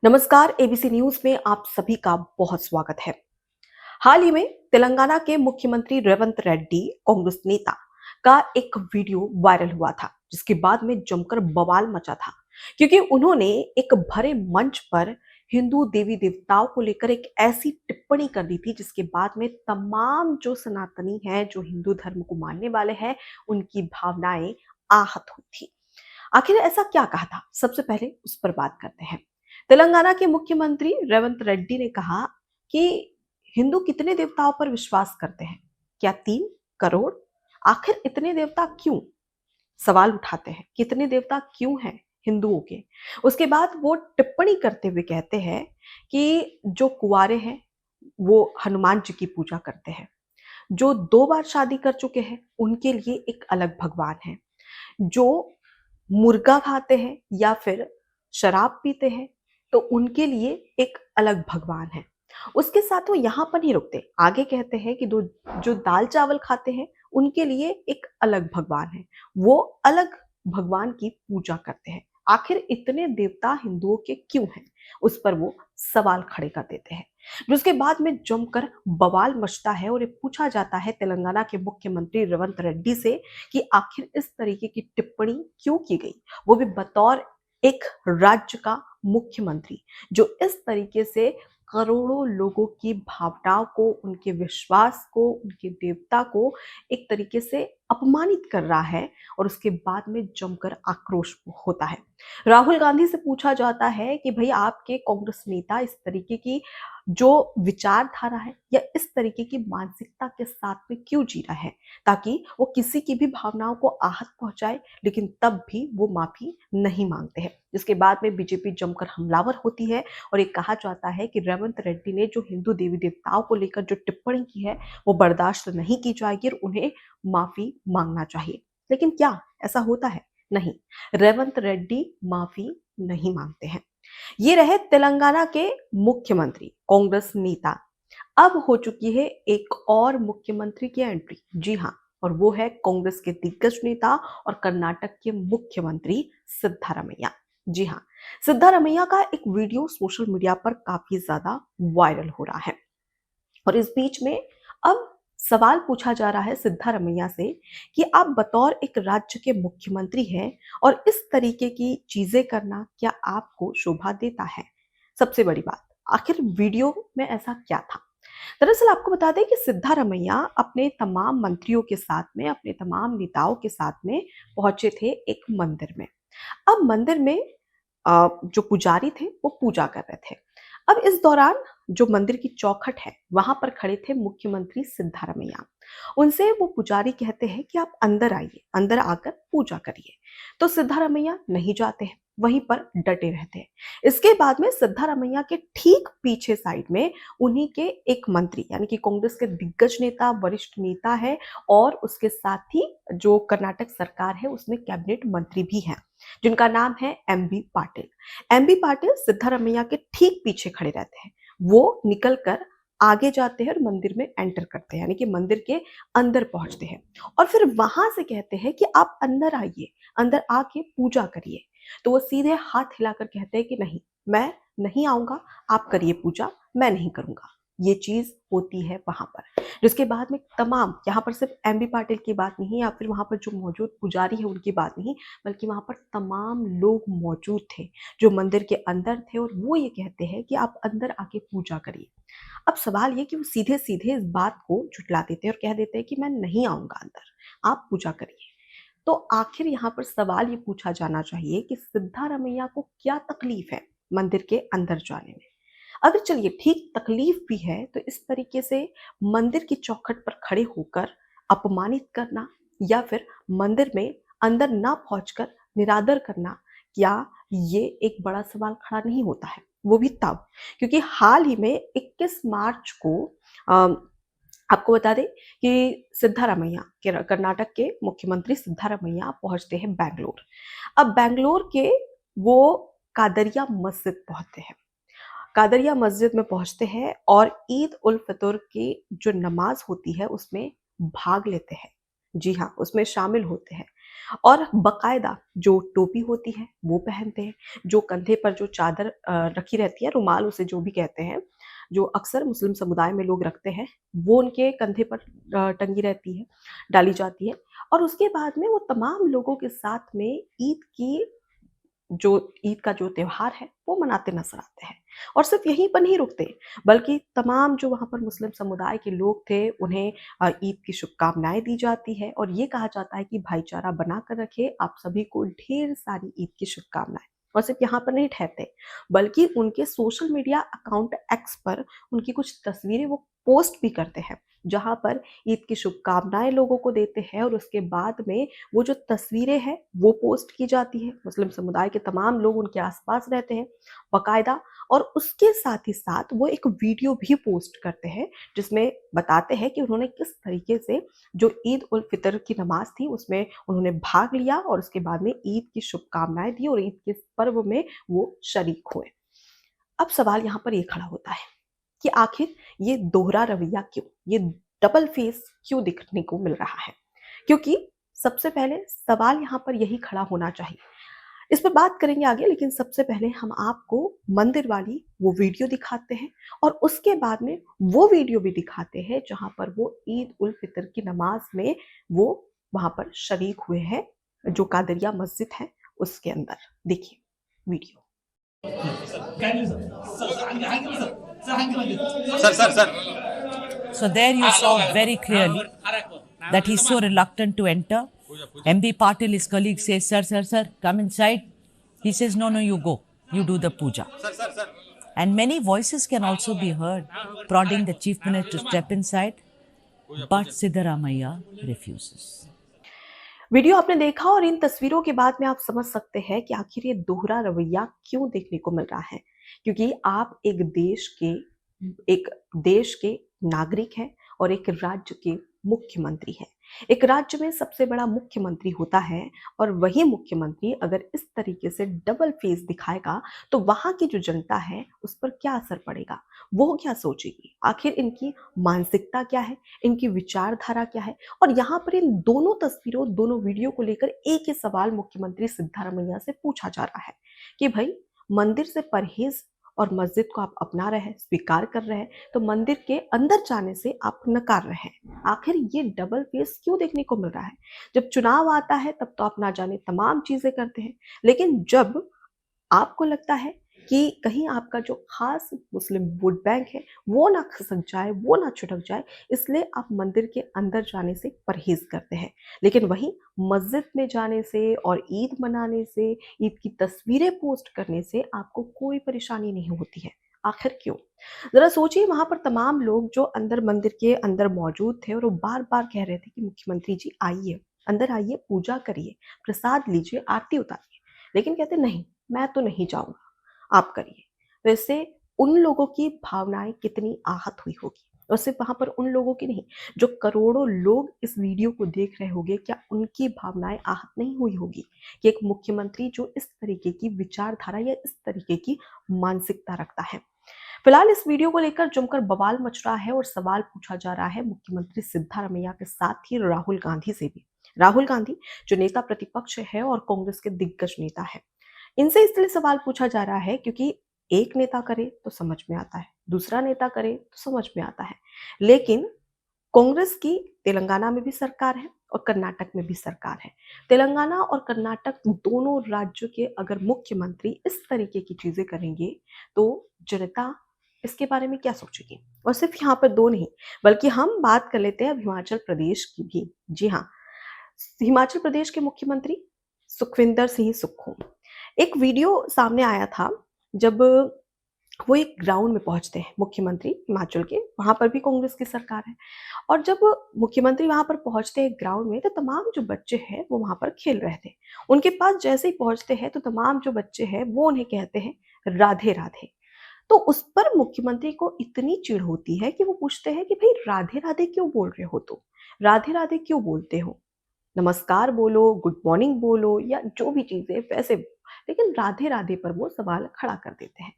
नमस्कार। ABC news में आप सभी का बहुत स्वागत है। हाल ही में तेलंगाना के मुख्यमंत्री रेवंत रेड्डी कांग्रेस नेता का एक वीडियो वायरल हुआ था, जिसके बाद में जमकर बवाल मचा था, क्योंकि उन्होंने एक भरे मंच पर हिंदू देवी देवताओं को लेकर एक ऐसी टिप्पणी कर दी थी, जिसके बाद में तमाम जो सनातनी हैं, जो हिंदू धर्म को मानने वाले हैं, उनकी भावनाएं आहत हुई थी। आखिर ऐसा क्या कहा था, सबसे पहले उस पर बात करते हैं। तेलंगाना के मुख्यमंत्री रेवंत रेड्डी ने कहा कि हिंदू कितने देवताओं पर विश्वास करते हैं? क्या 3 करोड़? आखिर इतने देवता क्यों? सवाल उठाते हैं, कितने देवता क्यों हैं हिंदुओं के? उसके बाद वो टिप्पणी करते हुए कहते हैं कि जो कुंवारे हैं वो हनुमान जी की पूजा करते हैं, जो 2 बार शादी कर चुके हैं उनके लिए एक अलग भगवान है, जो मुर्गा खाते हैं या फिर शराब पीते हैं तो उनके लिए एक अलग भगवान है। उसके साथ वो यहाँ पर नहीं रुकते, आगे कहते हैं कि दो जो दाल चावल खाते हैं उनके लिए एक अलग भगवान है, वो अलग भगवान की पूजा करते हैं। आखिर इतने देवता हिंदुओं के क्यों हैं? उस पर वो सवाल खड़े कर देते हैं, जिसके बाद में जमकर बवाल मचता है और ये पूछा जाता है तेलंगाना के मुख्यमंत्री रेवंत रेड्डी से कि आखिर इस तरीके की टिप्पणी क्यों की गई, वो भी बतौर एक राज्य का मुख्यमंत्री, जो इस तरीके से करोड़ों लोगों की भावनाओं को, उनके विश्वास को, उनके देवता को एक तरीके से अपमानित कर रहा है। और उसके बाद में जमकर आक्रोश होता है। राहुल गांधी से पूछा जाता है कि भाई आपके कांग्रेस नेता इस तरीके की जो विचारधारा है या इस तरीके की मानसिकता के साथ में क्यों जी रहा है, ताकि वो किसी की भी भावनाओं को आहत पहुंचाए, लेकिन तब भी वो माफी नहीं मांगते हैं। जिसके बाद में बीजेपी जमकर हमलावर होती है और ये कहा जाता है कि रेवंत रेड्डी ने जो हिंदू देवी देवताओं को लेकर जो टिप्पणी की है वो बर्दाश्त नहीं की जाएगी और उन्हें माफी मांगना चाहिए। लेकिन क्या ऐसा होता है? नहीं, रेवंत रेड्डी माफी नहीं मांगते हैं। ये रहे तेलंगाना के मुख्यमंत्री, कांग्रेस नेता। अब हो चुकी है एक और मुख्यमंत्री की एंट्री। जी हाँ, और वो है कांग्रेस के दिग्गज नेता और कर्नाटक के मुख्यमंत्री सिद्धारमैया। जी हाँ, सिद्धारमैया का एक वीडियो सोशल मीडिया पर काफी ज्यादा वायरल हो रहा है। और इस बीच में अब सवाल पूछा जा रहा है सिद्धारमैया से कि आप बतौर एक राज्य के मुख्यमंत्री हैं और इस तरीके की चीजें करना क्या आपको शोभा देता है? सबसे बड़ी बात, आखिर वीडियो में ऐसा क्या था? दरअसल आपको बता दें कि सिद्धारमैया अपने तमाम मंत्रियों के साथ में, अपने तमाम नेताओं के साथ में पहुंचे थे एक मंदिर में। अब मंदिर में जो पुजारी थे वो पूजा कर रहे थे। अब इस दौरान जो मंदिर की चौखट है वहां पर खड़े थे मुख्यमंत्री सिद्धारमैया। उनसे वो पुजारी कहते हैं कि आप अंदर आइए, अंदर आकर पूजा करिए। तो सिद्धारमैया नहीं जाते हैं, वहीं पर डटे रहते हैं। इसके बाद में सिद्धारमैया के ठीक पीछे साइड में उन्हीं के एक मंत्री, यानी कि कांग्रेस के दिग्गज नेता, वरिष्ठ नेता है और उसके साथ ही जो कर्नाटक सरकार है उसमें कैबिनेट मंत्री भी हैं, जिनका नाम है एमबी पाटिल। एमबी पाटिल सिद्धारमैया के ठीक पीछे खड़े रहते हैं। वो निकलकर आगे जाते हैं और मंदिर में एंटर करते हैं, यानी कि मंदिर के अंदर पहुंचते हैं और फिर वहां से कहते हैं कि आप अंदर आइए, अंदर आके पूजा करिए। तो वो सीधे हाथ हिलाकर कहते हैं कि नहीं, मैं नहीं आऊंगा, आप करिए पूजा, मैं नहीं करूंगा। ये चीज होती है वहां पर, जिसके बाद में तमाम, यहाँ पर सिर्फ एमबी पाटिल की बात नहीं या फिर वहां पर जो मौजूद पुजारी है उनकी बात नहीं, बल्कि वहां पर तमाम लोग मौजूद थे जो मंदिर के अंदर थे और वो ये कहते हैं कि आप अंदर आके पूजा करिए। अब सवाल ये कि वो सीधे सीधे इस बात को झुटला देते हैं और कह देते हैं कि मैं नहीं आऊंगा अंदर, आप पूजा करिए। तो आखिर यहाँ पर सवाल ये पूछा जाना चाहिए कि सिद्धारमैया को क्या तकलीफ है मंदिर के अंदर जाने में? अगर चलिए ठीक तकलीफ भी है तो इस तरीके से मंदिर की चौखट पर खड़े होकर अपमानित करना या फिर मंदिर में अंदर ना पहुंचकर निरादर करना, क्या ये एक बड़ा सवाल खड़ा नहीं होता है? वो भी तब, क्योंकि हाल ही में 21 मार्च को आपको बता दें कि सिद्धारमैया, कर्नाटक के मुख्यमंत्री सिद्धारमैया पहुंचते हैं बैंगलोर। अब बैंगलोर के वो कादरिया मस्जिद पहुंचते हैं। कादरिया मस्जिद में पहुंचते हैं और ईद उल फितर की जो नमाज होती है उसमें भाग लेते हैं। जी हाँ, उसमें शामिल होते हैं। और बकायदा जो टोपी होती है वो पहनते हैं, जो कंधे पर जो चादर रखी रहती है, रुमाल उसे जो भी कहते हैं, जो अक्सर मुस्लिम समुदाय में लोग रखते हैं, वो उनके कंधे पर टंगी रहती है, डाली जाती है। और उसके बाद में वो तमाम लोगों के साथ में जो ईद का जो त्योहार है वो मनाते नज़र आते हैं। और सिर्फ़ यहीं पर नहीं रुकते, बल्कि तमाम जो वहाँ पर मुस्लिम समुदाय के लोग थे, उन्हें ईद की शुभकामनाएँ दी जाती है और ये कहा जाता है कि भाईचारा बना कर रखें, आप सभी को ढेर सारी ईद की शुभकामनाएँ। और सिर्फ़ यहाँ पर नहीं ठहरते, बल्कि उनके सोशल मीडिया अकाउंट एक्स पर उनकी कुछ तस्वीरें वो पोस्ट भी करते हैं, जहाँ पर ईद की शुभकामनाएँ लोगों को देते हैं और उसके बाद में वो जो तस्वीरें हैं वो पोस्ट की जाती है। मुस्लिम समुदाय के तमाम लोग उनके आस-पास रहते हैं बाकायदा, और उसके साथ ही साथ वो एक वीडियो भी पोस्ट करते हैं जिसमें बताते हैं कि उन्होंने किस तरीके से जो ईद उल फितर की नमाज़ थी उसमें उन्होंने भाग लिया और उसके बाद में ईद की शुभकामनाएँ दी और ईद के इस पर्व में वो शरीक हुए। अब सवाल यहाँ पर ये खड़ा होता है कि आखिर ये दोहरा रवैया क्यों? ये डबल फेस क्यों दिखने को मिल रहा है? क्योंकि सबसे पहले सवाल यहाँ पर यही खड़ा होना चाहिए। इस पर बात करेंगे आगे, लेकिन सबसे पहले हम आपको मंदिर वाली वो वीडियो दिखाते हैं और उसके बाद में वो वीडियो भी दिखाते हैं जहाँ पर वो ईद उल फितर की नमाज में वो वहाँ पर शरीक हुए हैं, जो कादरिया मस्जिद है उसके अंदर। देखिए video. So there you saw very clearly that he's so reluctant to enter. MB Patil, his colleague, says, Sir, come inside. He says, No, you go. You do the puja. And many voices can also be heard prodding the chief minister to step inside. But Siddaramaiah refuses. Video आपने देखा और इन तस्वीरों के बाद में आप समझ सकते हैं कि आखिर ये दोहरा रवैया क्यों देखने को मिल रहा है। क्योंकि आप एक देश के नागरिक हैं और एक राज्य के मुख्यमंत्री हैं। एक राज्य में सबसे बड़ा मुख्यमंत्री होता है और वही मुख्यमंत्री अगर इस तरीके से डबल फेस दिखाएगा तो वहाँ की जो जनता है उस पर क्या असर पड़ेगा, वो क्या सोचेगी, आखिर इनकी मानसिकता क्या है, इनकी विचारधारा क्या है। और यहाँ पर इन दोनों तस्वीरों, दोनों वीडियो को लेकर एक ही सवाल मुख्यमंत्री सिद्धारमैया से पूछा जा रहा है कि भाई मंदिर से परहेज और मस्जिद को आप अपना रहे हैं, स्वीकार कर रहे हैं, तो मंदिर के अंदर जाने से आप नकार रहे हैं। आखिर ये डबल फेस क्यों देखने को मिल रहा है? जब चुनाव आता है तब तो आप ना जाने तमाम चीजें करते हैं, लेकिन जब आपको लगता है कि कहीं आपका जो खास मुस्लिम वोट बैंक है वो ना खसक जाए, वो ना छुटक जाए, इसलिए आप मंदिर के अंदर जाने से परहेज करते हैं। लेकिन वहीं मस्जिद में जाने से और ईद मनाने से, ईद की तस्वीरें पोस्ट करने से आपको कोई परेशानी नहीं होती है। आखिर क्यों? जरा सोचिए, वहां पर तमाम लोग जो अंदर मंदिर के अंदर मौजूद थे और वो बार बार कह रहे थे कि मुख्यमंत्री जी आइए, अंदर आइए, पूजा करिए, प्रसाद लीजिए, आरती उतारिए, लेकिन कहते नहीं, मैं तो नहीं जाऊंगा, आप करिए। वैसे उन लोगों की भावनाएं कितनी आहत हुई होगी, और सिर्फ वहां पर उन लोगों की नहीं, जो करोड़ों लोग इस वीडियो को देख रहे होंगे, क्या उनकी भावनाएं आहत नहीं हुई होगी कि एक मुख्यमंत्री जो इस तरीके की विचारधारा या इस तरीके की मानसिकता रखता है। फिलहाल इस वीडियो को लेकर जमकर बवाल मच रहा है और सवाल पूछा जा रहा है मुख्यमंत्री सिद्धारमैया के साथ ही राहुल गांधी से भी। राहुल गांधी जो नेता प्रतिपक्ष है और कांग्रेस के दिग्गज नेता है, इनसे इसलिए सवाल पूछा जा रहा है क्योंकि एक नेता करे तो समझ में आता है, दूसरा नेता करे तो समझ में आता है, लेकिन कांग्रेस की तेलंगाना में भी सरकार है और कर्नाटक में भी सरकार है। तेलंगाना और कर्नाटक दोनों राज्यों के अगर मुख्यमंत्री इस तरीके की चीजें करेंगे तो जनता इसके बारे में क्या सोचेगी। और सिर्फ यहाँ पर दो नहीं, बल्कि हम बात कर लेते हैं अब हिमाचल प्रदेश की भी। जी हाँ, हिमाचल प्रदेश के मुख्यमंत्री सुखविंदर सिंह सुक्खू, एक वीडियो सामने आया था जब वो एक ग्राउंड में पहुंचते हैं मुख्यमंत्री हिमाचल के, वहां पर भी कांग्रेस की सरकार है, और जब मुख्यमंत्री वहां पर पहुंचते हैं ग्राउंड में तो तमाम जो बच्चे हैं वो वहां पर खेल रहे थे। उनके पास जैसे ही पहुंचते हैं तो तमाम जो बच्चे हैं वो उन्हें कहते हैं राधे राधे। तो उस पर मुख्यमंत्री को इतनी चिढ़ होती है कि वो पूछते हैं कि भाई राधे राधे क्यों बोल रहे हो, तो राधे राधे क्यों बोलते हो, नमस्कार बोलो, गुड मॉर्निंग बोलो, या जो भी चीजें वैसे, लेकिन राधे राधे पर वो सवाल खड़ा कर देते हैं।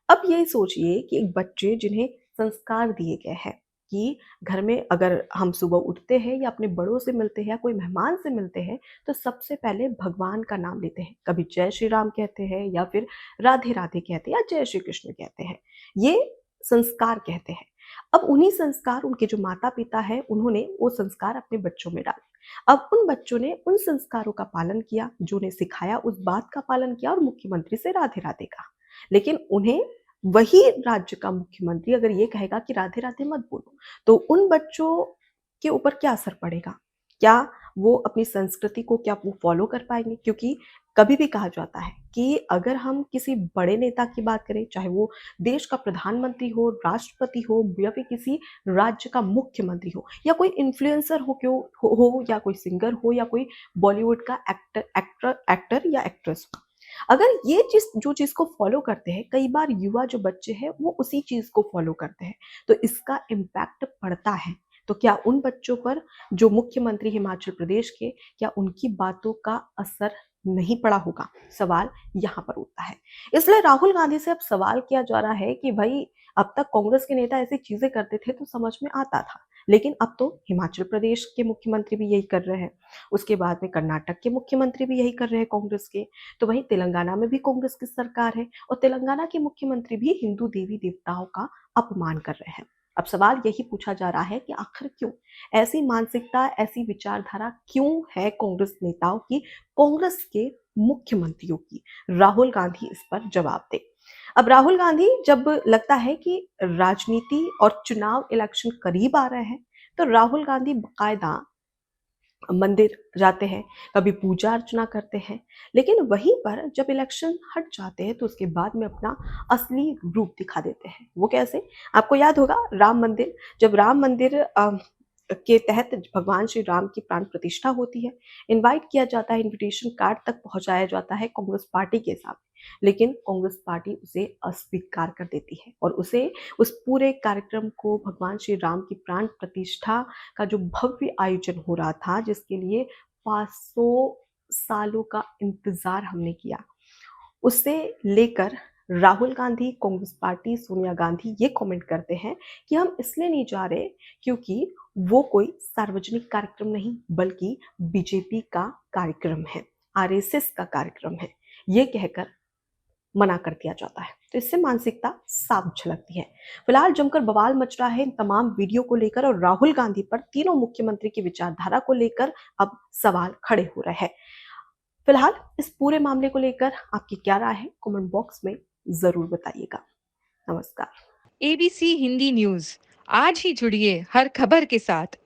अब ये सोचिए कि एक बच्चे जिन्हें संस्कार दिए गए हैं, कि घर में अगर हम सुबह उठते हैं या अपने बड़ों से मिलते हैं या कोई मेहमान से मिलते हैं तो सबसे पहले भगवान का नाम लेते हैं। कभी जय श्री राम कहते हैं या फिर राधे राधे कहते हैं या जय श्री कृष्ण कहते हैं। ये संस्कार कहते हैं। अब उन्हीं संस्कार उनके जो माता पिता हैं उन्होंने वो संस्कार अपने बच्चों में डाले। अब उन बच्चों ने उन संस्कारों का पालन किया जो उन्हें सिखाया, उस बात का पालन किया और मुख्यमंत्री से राधे राधे कहा। लेकिन उन्हें वही राज्य का मुख्यमंत्री अगर ये कहेगा कि राधे राधे मत बोलो, तो उन बच्चों के ऊपर क्या असर पड़ेगा? क्या वो अपनी संस्कृति को क्या वो फॉलो कर पाएंगे? क्योंकि कभी भी कहा जाता है कि अगर हम किसी बड़े नेता की बात करें, चाहे वो देश का प्रधानमंत्री हो, राष्ट्रपति हो या फिर किसी राज्य का मुख्यमंत्री हो या कोई इन्फ्लुएंसर हो, क्यों हो या कोई सिंगर हो या कोई बॉलीवुड का एक्टर या एक्ट्रेस हो, अगर ये चीज जो चीज को फॉलो करते हैं, कई बार युवा जो बच्चे हैं वो उसी चीज को फॉलो करते हैं, तो इसका इम्पैक्ट पड़ता है। तो क्या उन बच्चों पर जो मुख्यमंत्री हिमाचल प्रदेश के, क्या उनकी बातों का असर नहीं पड़ा होगा? सवाल यहाँ पर उठता है। इसलिए राहुल गांधी से अब सवाल किया जा रहा है कि भाई अब तक कांग्रेस के नेता ऐसी चीजें करते थे तो समझ में आता था, लेकिन अब तो हिमाचल प्रदेश के मुख्यमंत्री भी यही कर रहे हैं, उसके बाद में कर्नाटक के मुख्यमंत्री भी यही कर रहे हैं कांग्रेस के, तो वहीं तेलंगाना में भी कांग्रेस की सरकार है और तेलंगाना के मुख्यमंत्री भी हिंदू देवी देवताओं का अपमान कर रहे हैं। अब सवाल यही पूछा जा रहा है कि आखिर क्यों ऐसी मानसिकता, ऐसी विचारधारा क्यों है कांग्रेस नेताओं की, कांग्रेस के मुख्यमंत्रियों की? राहुल गांधी इस पर जवाब दे। अब राहुल गांधी जब लगता है कि राजनीति और चुनाव इलेक्शन करीब आ रहे हैं, तो राहुल गांधी बाकायदा मंदिर जाते हैं, कभी पूजा अर्चना करते हैं, लेकिन वहीं पर जब इलेक्शन हट जाते हैं तो उसके बाद में अपना असली रूप दिखा देते हैं। वो कैसे? आपको याद होगा राम मंदिर, जब राम मंदिर के तहत भगवान श्री राम की प्राण प्रतिष्ठा होती है, इनवाइट किया जाता है, इनविटेशन कार्ड तक पहुंचाया जाता है कांग्रेस पार्टी के सामने, लेकिन कांग्रेस पार्टी उसे अस्वीकार कर देती है और उसे उस पूरे कार्यक्रम को, भगवान श्री राम की प्राण प्रतिष्ठा का जो भव्य आयोजन हो रहा था, जिसके लिए 500 सालों का इंतजार हमने किया, उसे लेकर राहुल गांधी, कांग्रेस पार्टी, सोनिया गांधी ये कमेंट करते हैं कि हम इसलिए नहीं जा रहे क्योंकि वो कोई सार्वजनिक कार्यक्रम नहीं बल्कि बीजेपी का कार्यक्रम है, आरएसएस का कार्यक्रम है, ये कहकर मना कर दिया जाता है। तो इससे मानसिकता साफ झलकती है। फिलहाल जमकर बवाल मच रहा है इन तमाम वीडियो को लेकर और राहुल गांधी पर तीनों मुख्यमंत्री की विचारधारा को लेकर अब सवाल खड़े हो रहे हैं। फिलहाल इस पूरे मामले को लेकर आपकी क्या राय है, कमेंट बॉक्स में जरूर बताइएगा। नमस्कार। एबीसी हिंदी न्यूज, आज ही जुड़िए हर खबर के साथ